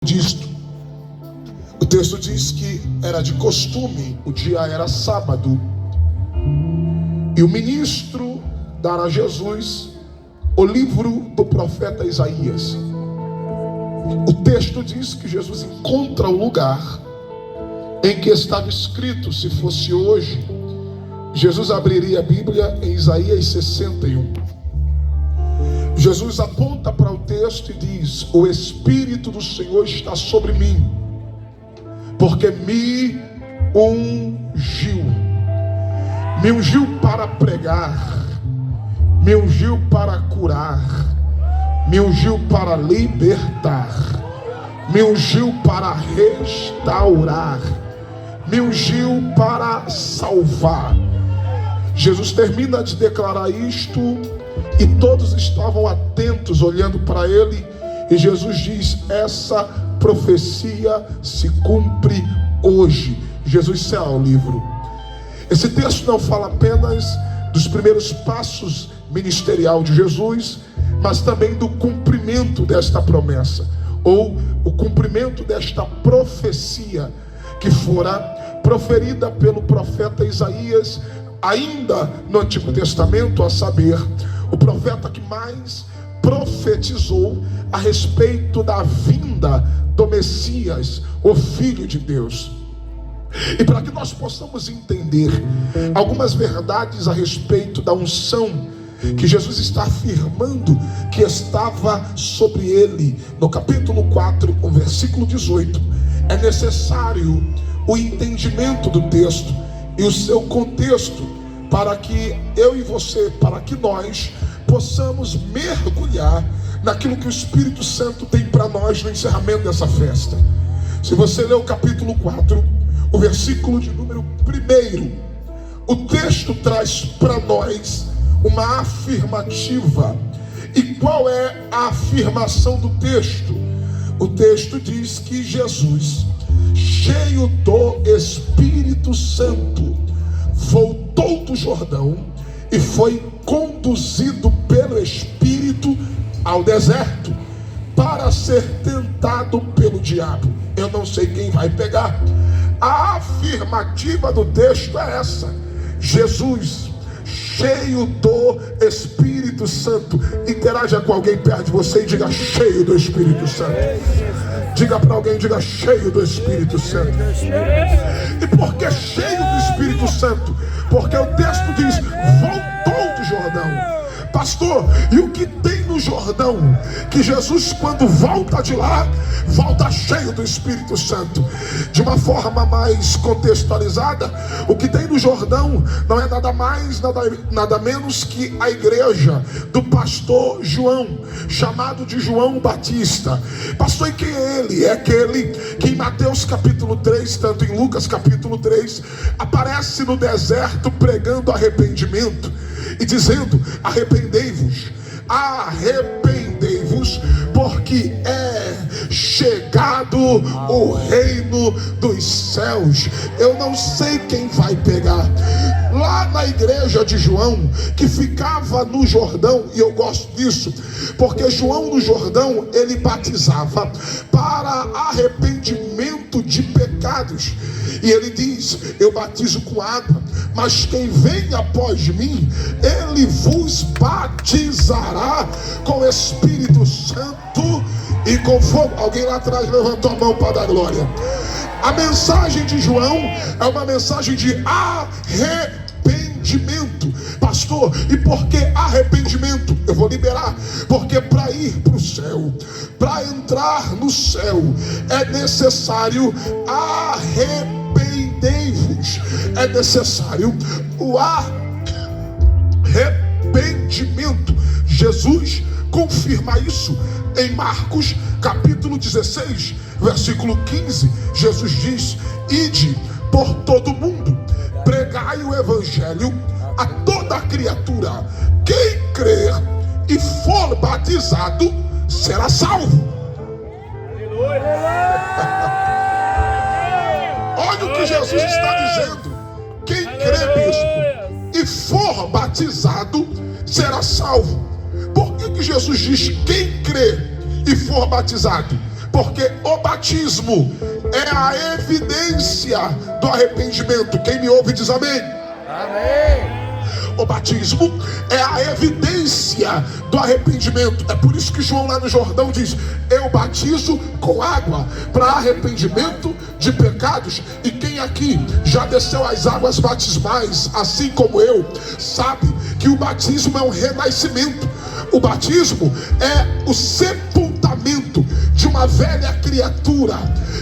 disto. O texto diz que era de costume, o dia era sábado, e o ministro dará a Jesus o livro do profeta Isaías. O texto diz que Jesus encontra o lugar em que estava escrito. Se fosse hoje, Jesus abriria a Bíblia em Isaías 61. Jesus aponta para o texto e diz: o Espírito do Senhor está sobre mim, porque me ungiu. Me ungiu para pregar, me ungiu para curar, me ungiu para libertar, me ungiu para restaurar, me ungiu para salvar. Jesus termina de declarar isto e todos estavam atentos olhando para ele, e Jesus diz: essa profecia se cumpre hoje. Jesus sela o livro. Esse texto não fala apenas dos primeiros passos ministerial de Jesus, mas também do cumprimento desta promessa, ou o cumprimento desta profecia que fora proferida pelo profeta Isaías, ainda no Antigo Testamento, a saber, o profeta que mais profetizou a respeito da vinda do Messias, o Filho de Deus. E para que nós possamos entender algumas verdades a respeito da unção que Jesus está afirmando que estava sobre ele, no capítulo 4, o versículo 18, é necessário o entendimento do texto e o seu contexto, para que eu e você, para que nós possamos mergulhar naquilo que o Espírito Santo tem para nós no encerramento dessa festa. Se você ler o capítulo 4, o versículo de número 1, o texto traz para nós uma afirmativa. E qual é a afirmação do texto? O texto diz que Jesus, cheio do Espírito Santo, voltou do Jordão e foi conduzido pelo Espírito ao deserto para ser tentado pelo diabo. Eu não sei quem vai pegar. A afirmativa do texto é essa: Jesus, cheio do Espírito Santo. Interaja com alguém perto de você e diga: cheio do Espírito Santo. Diga para alguém, diga: cheio do Espírito Santo. E por que cheio do Espírito Santo? Porque o texto diz: voltou do Jordão. Pastor, e o que tem no Jordão? Que Jesus, quando volta de lá, volta cheio do Espírito Santo. De uma forma mais contextualizada, o que tem no Jordão não é nada mais, nada menos que a igreja do pastor João, chamado de João Batista. Pastor, e quem é ele? É aquele que em Mateus capítulo 3, tanto em Lucas capítulo 3, aparece no deserto pregando arrependimento e dizendo: arrependei-vos, arrependei-vos, porque é chegado o reino dos céus. Eu não sei quem vai pegar. Lá na igreja de João, que ficava no Jordão, e eu gosto disso, porque João no Jordão, ele batizava para arrependimento de pecados. E ele diz: eu batizo com água, mas quem vem após mim, ele vos batizará com o Espírito Santo e com fogo. Alguém lá atrás levantou a mão para dar glória. A mensagem de João é uma mensagem de arrependimento. Pastor, e por que arrependimento? Eu vou liberar. Porque para ir para o céu, para entrar no céu, é necessário arrependei-vos. É necessário o arrependimento. Jesus confirma isso em Marcos capítulo 16, versículo 15. Jesus diz: ide por todo mundo, pregai o evangelho a toda criatura. Quem crer e for batizado será salvo. Olha o que Jesus está dizendo: quem crê mesmo e for batizado será salvo. Por que Jesus diz quem crê e for batizado? Porque o batismo é a evidência do arrependimento. Quem me ouve diz amém. Amém. O batismo é a evidência do arrependimento. É por isso que João lá no Jordão diz: eu batizo com água para arrependimento de pecados. E quem aqui já desceu as águas batismais, assim como eu, sabe que o batismo é um renascimento. O batismo é o sepultamento de uma velha criatura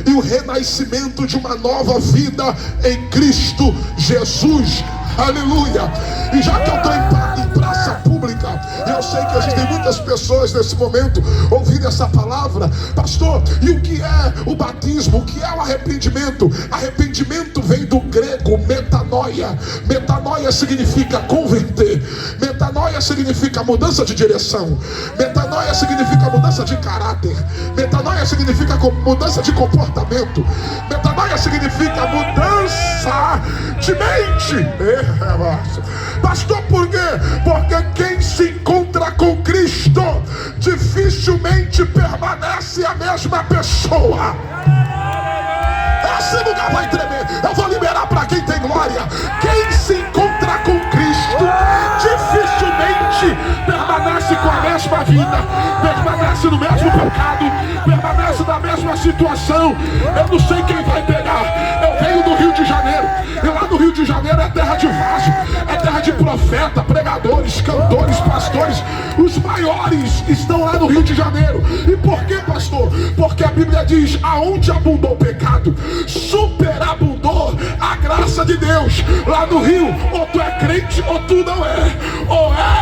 e o renascimento de uma nova vida em Cristo Jesus. Aleluia! E já que eu estou em praça pública, eu sei que existem muitas pessoas nesse momento ouvindo essa palavra. Pastor, e o que é o batismo? O que é o arrependimento? Arrependimento vem do grego metanoia. Metanoia significa converter. Metanoia significa mudança de direção. Metanoia significa mudança de caráter. Metanoia significa mudança de comportamento. Metanoia significa mudança de mente. Pastor, por quê? Porque quem se encontra com Cristo dificilmente permanece a mesma pessoa. Esse lugar vai tremer. Eu vou liberar para quem tem glória. Quem se encontra com Cristo dificilmente permanece com a mesma vida, permanece no mesmo pecado, permanece na mesma situação. Eu não sei quem vai pegar. Eu venho do Rio de Janeiro, e lá no Rio de Janeiro é terra de vaso, é terra de profeta, pregadores, cantores, pastores. Os maiores estão lá no Rio de Janeiro. E por que, pastor? Porque a Bíblia diz: aonde abundou o pecado, superabundou a graça de Deus. Lá no Rio, ou tu é crente ou tu não é. Ou é.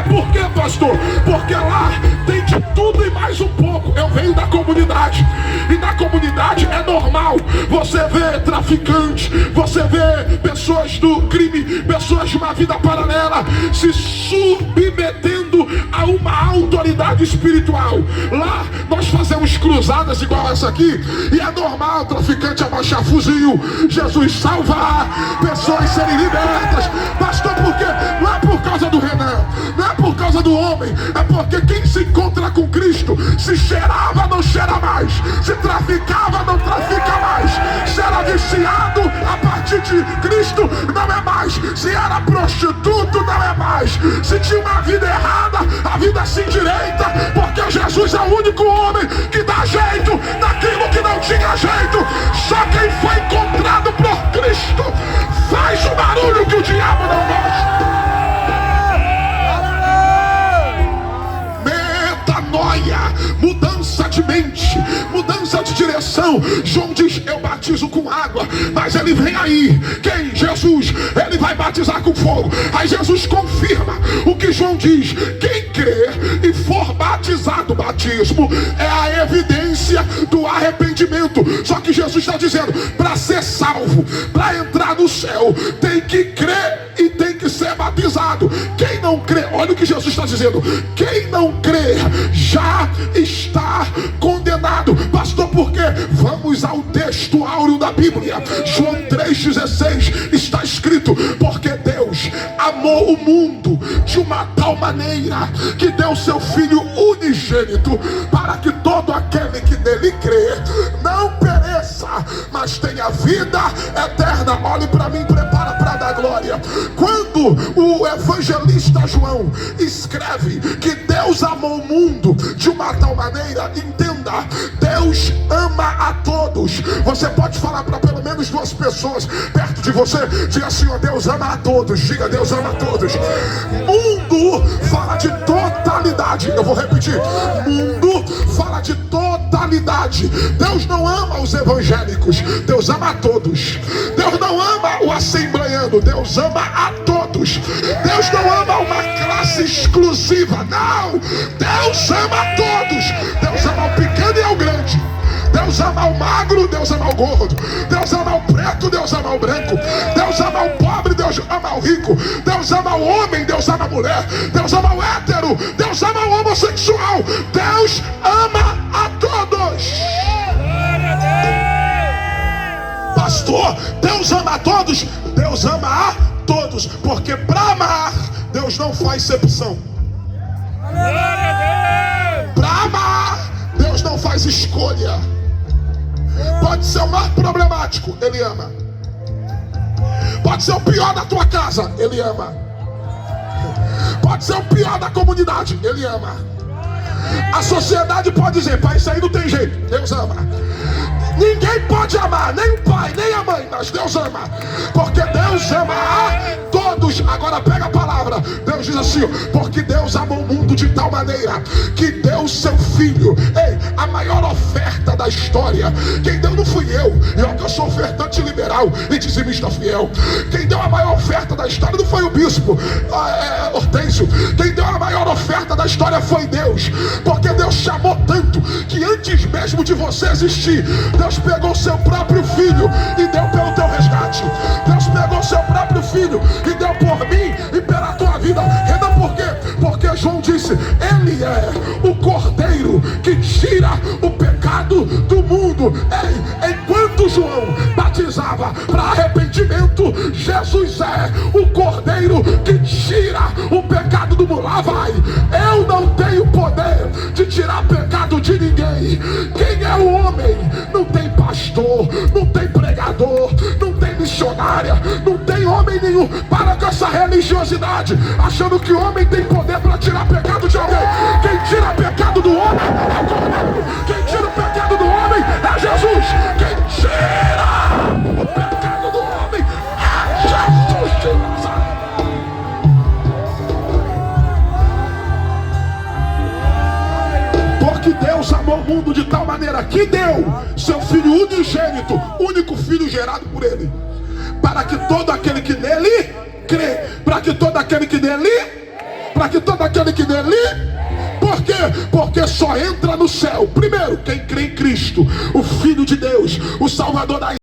Por que, pastor? Porque lá tem de tudo e mais um pouco. Eu venho da comunidade, e na comunidade é normal você vê traficantes, você vê pessoas do crime, pessoas de uma vida paralela se submetendo a uma autoridade espiritual. Lá nós fazemos cruzadas igual essa aqui, e é normal o traficante abaixar fuzil, Jesus salvar, pessoas serem libertas. Pastor, por quê? Não é por causa do Renan, não é por causa do homem, é porque quem se encontra com Cristo, se cheirava, não cheira mais, se traficava, não trafica mais, se era viciado, a partir de Cristo não é mais, se era prostituto, não é mais, se tinha uma vida errada, a vida se endireita, porque Jesus é o único homem que dá jeito naquilo que não tinha jeito. Só quem foi encontrado por Cristo faz o barulho que o diabo não gosta. Metanoia, mudança de mente, mudança de direção. João diz: eu batizo com água, mas ele vem aí. Quem? Jesus. Ele vai batizar com fogo. Aí Jesus confirma o que João diz: quem crer e for batizado, batismo é a evidência do arrependimento. Só que Jesus está dizendo: para ser salvo, para entrar no céu, tem que crer e tem que ser batizado. Quem não crê, olha o que Jesus está dizendo: quem não crê já está condenado. Pastor, por quê? Vamos ao texto áureo da Bíblia. João 3,16 está escrito: porque Deus amou o mundo de uma tal maneira que deu seu Filho unigênito, para que todo aquele que nele crê não pereça, mas tenha vida eterna. Olhe para mim, prepara para dar glória. Quando o evangelista João escreve que Deus amou o mundo de uma tal maneira, entenda, Deus ama a todos. Você pode falar para pelo menos duas pessoas perto de você, diga assim: ó, Deus ama a todos. Diga: Deus ama a todos. Mundo fala de totalidade. Eu vou repetir: mundo fala de totalidade. Deus não ama os evangélicos, Deus ama a todos. Deus não ama o assembleiano, Deus ama a todos. Deus não ama uma classe exclusiva, não. Deus ama a todos. Deus ama o pequeno e ao grande. Deus ama o magro, Deus ama o gordo. Deus ama o preto, Deus ama o branco. Deus ama o pobre, Deus ama o rico. Deus ama o homem, Deus ama a mulher. Deus ama o hétero, Deus ama o homossexual. Deus ama a todos. Pastor, Deus ama a todos? Deus ama a todos, porque para amar, Deus não faz exceção. Para amar, Deus não faz faz escolha. Pode ser o mais problemático, Ele ama. Pode ser o pior da tua casa, Ele ama. Pode ser o pior da comunidade, Ele ama. A sociedade pode dizer, pai, isso aí não tem jeito, Deus ama. Ninguém pode amar, nem o pai, nem a mãe, mas Deus ama. Porque Deus ama a todos. Agora pega a palavra. Deus diz assim, porque Deus amou o mundo de tal maneira que deu seu filho. Ei, a maior oferta da história, quem deu não fui eu. Eu que eu sou ofertante liberal e dizimista fiel. Quem deu a maior oferta da história não foi o bispo Hortêncio. Quem deu a maior oferta da história foi Deus. Porque Deus chamou tanto que antes mesmo de você existir, Deus pegou seu próprio filho e deu pelo teu resgate. Deus pegou seu próprio filho e deu por mim e pela tua vida. Renan, por quê? Porque João disse, Ele é o Cordeiro que tira o pecado do mundo. Ei, enquanto João batizava para arrependimento, Jesus é o Cordeiro que tira o pecado do mundo. Lá vai, eu não tenho poder de tirar pecado de ninguém. Quem é o homem? Não tem pastor, não tem pregador, não tem missionária, não tem homem nenhum. Para com essa religiosidade, achando que o homem tem poder para tirar pecado de alguém. Quem tira pecado do homem é o Cordeiro. Quem tira o pecado do homem é Jesus. Quem tira o pecado do homem é Jesus de Nazaré. Porque Deus amou o mundo de tal maneira que deu seu Filho unigênito, único Filho gerado por Ele, para que todo aquele que nele crê, para que todo aquele que nele, por quê? Porque só entra no céu, primeiro, quem crê em Cristo, o Filho de Deus, o Salvador da